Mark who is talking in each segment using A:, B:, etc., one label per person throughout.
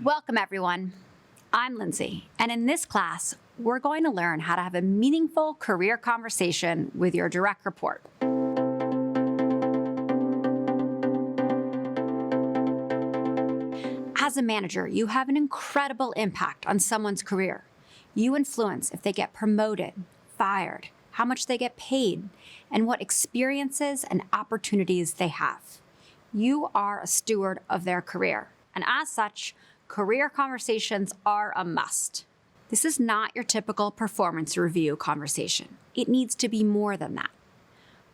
A: Welcome, everyone. I'm Lindsey, and in this class, we're going to learn how to have a meaningful career conversation with your direct report. As a manager, you have an incredible impact on someone's career. You influence if they get promoted, fired, how much they get paid, and what experiences and opportunities they have. You are a steward of their career, and as such, career conversations are a must. This is not your typical performance review conversation. It needs to be more than that.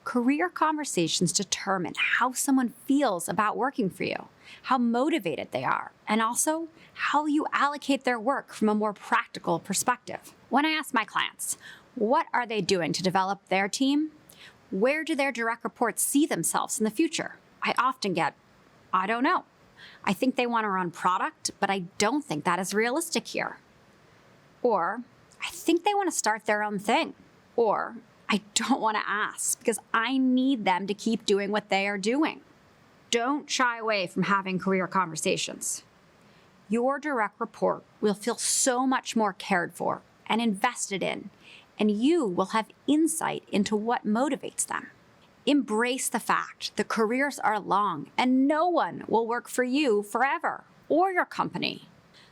A: Career conversations determine how someone feels about working for you, how motivated they are, and also how you allocate their work from a more practical perspective. When I ask my clients, what are they doing to develop their team? Where do their direct reports see themselves in the future? I often get, I don't know. I think they want to run product, but I don't think that is realistic here. Or, I think they want to start their own thing. Or, I don't want to ask because I need them to keep doing what they are doing. Don't shy away from having career conversations. Your direct report will feel so much more cared for and invested in, and you will have insight into what motivates them. Embrace the fact that careers are long and no one will work for you forever or your company.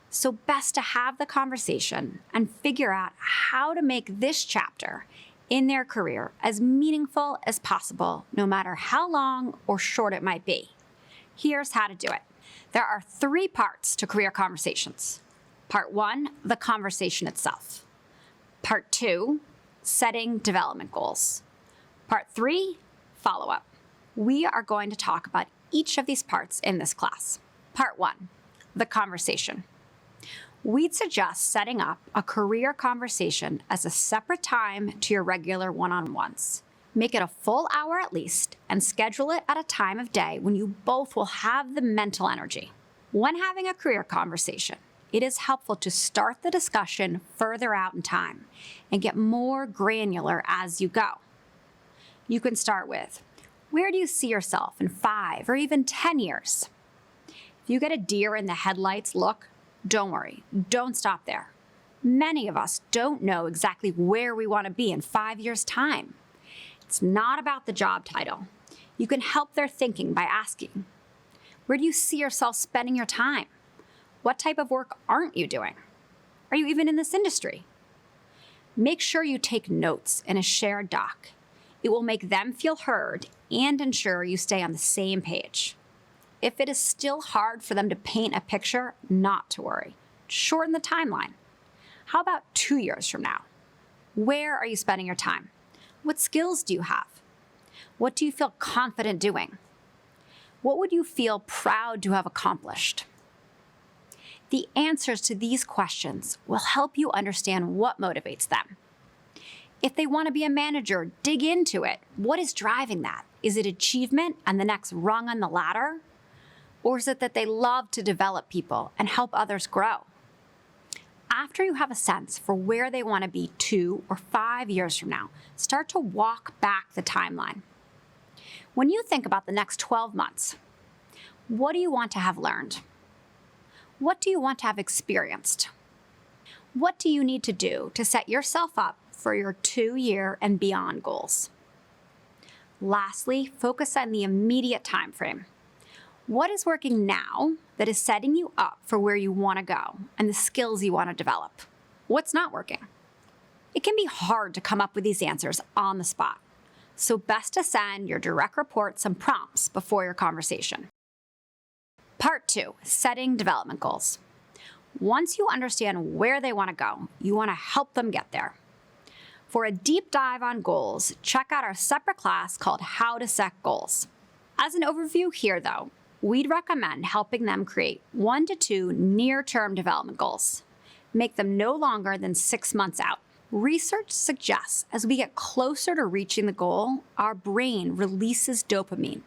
A: So best to have the conversation and figure out how to make this chapter in their career as meaningful as possible, no matter how long or short it might be. Here's how to do it. There are 3 parts to career conversations. Part 1, the conversation itself. Part 2, setting development goals. Part 3, follow-up. We are going to talk about each of these parts in this class. Part 1, the conversation. We'd suggest setting up a career conversation as a separate time to your regular one-on-ones. Make it a full hour at least and schedule it at a time of day when you both will have the mental energy. When having a career conversation, it is helpful to start the discussion further out in time and get more granular as you go. You can start with, where do you see yourself in 5 or even 10 years? If you get a deer in the headlights look, don't worry, don't stop there. Many of us don't know exactly where we want to be in 5 years' time. It's not about the job title. You can help their thinking by asking, where do you see yourself spending your time? What type of work aren't you doing? Are you even in this industry? Make sure you take notes in a shared doc. It will make them feel heard and ensure you stay on the same page. If it is still hard for them to paint a picture, not to worry. Shorten the timeline. How about 2 years from now? Where are you spending your time? What skills do you have? What do you feel confident doing? What would you feel proud to have accomplished? The answers to these questions will help you understand what motivates them. If they want to be a manager, dig into it. What is driving that? Is it achievement and the next rung on the ladder? Or is it that they love to develop people and help others grow? After you have a sense for where they want to be 2 or 5 years from now, start to walk back the timeline. When you think about the next 12 months, what do you want to have learned? What do you want to have experienced? What do you need to do to set yourself up for your 2-year and beyond goals? Lastly, focus on the immediate time frame. What is working now that is setting you up for where you want to go and the skills you want to develop? What's not working? It can be hard to come up with these answers on the spot, so best to send your direct report some prompts before your conversation. Part 2, setting development goals. Once you understand where they want to go, you want to help them get there. For a deep dive on goals, check out our separate class called How to Set Goals. As an overview here, though, we'd recommend helping them create 1 to 2 near-term development goals. Make them no longer than 6 months out. Research suggests as we get closer to reaching the goal, our brain releases dopamine,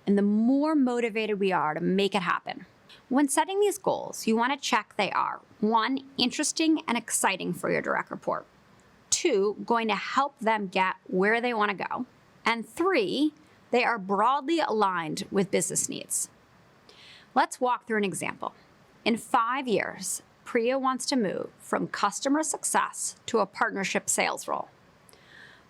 A: and the more motivated we are to make it happen. When setting these goals, you want to check they are 1, interesting and exciting for your direct report. 2, going to help them get where they want to go. And 3, they are broadly aligned with business needs. Let's walk through an example. In 5 years, Priya wants to move from customer success to a partnership sales role.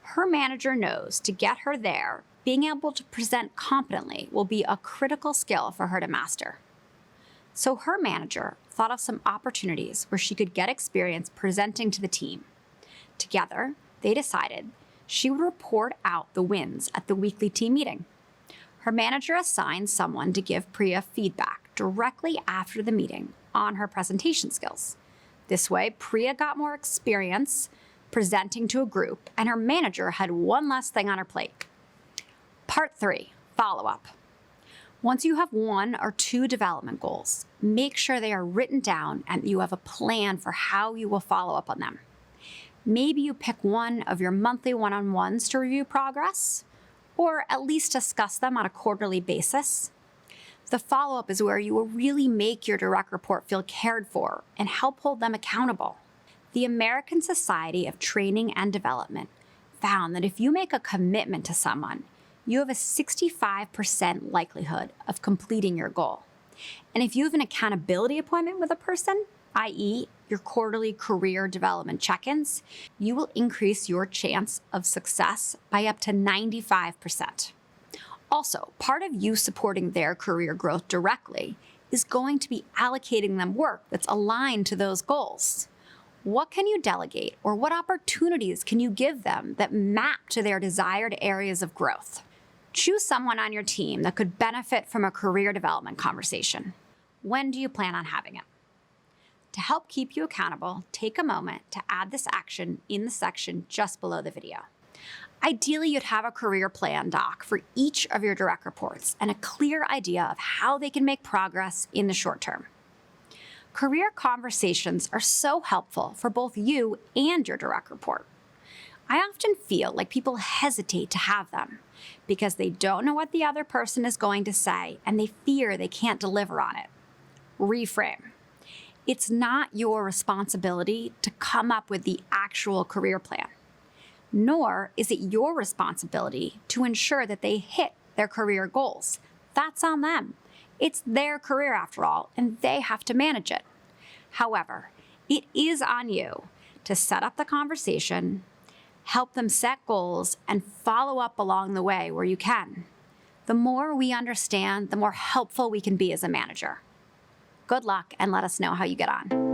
A: Her manager knows to get her there, being able to present competently will be a critical skill for her to master. So her manager thought of some opportunities where she could get experience presenting to the team. Together, they decided she would report out the wins at the weekly team meeting. Her manager assigned someone to give Priya feedback directly after the meeting on her presentation skills. This way, Priya got more experience presenting to a group, and her manager had one less thing on her plate. Part 3, follow-up. Once you have 1 or 2 development goals, make sure they are written down and you have a plan for how you will follow up on them. Maybe you pick one of your monthly one-on-ones to review progress, or at least discuss them on a quarterly basis. The follow-up is where you will really make your direct report feel cared for and help hold them accountable. The American Society of Training and Development found that if you make a commitment to someone, you have a 65% likelihood of completing your goal. And if you have an accountability appointment with a person, i.e., your quarterly career development check-ins, you will increase your chance of success by up to 95%. Also, part of you supporting their career growth directly is going to be allocating them work that's aligned to those goals. What can you delegate, or what opportunities can you give them that map to their desired areas of growth? Choose someone on your team that could benefit from a career development conversation. When do you plan on having it? To help keep you accountable, take a moment to add this action in the section just below the video. Ideally, you'd have a career plan doc for each of your direct reports and a clear idea of how they can make progress in the short term. Career conversations are so helpful for both you and your direct report. I often feel like people hesitate to have them because they don't know what the other person is going to say and they fear they can't deliver on it. Reframe. It's not your responsibility to come up with the actual career plan, nor is it your responsibility to ensure that they hit their career goals. That's on them. It's their career after all, and they have to manage it. However, it is on you to set up the conversation, help them set goals, and follow up along the way where you can. The more we understand, the more helpful we can be as a manager. Good luck, and let us know how you get on.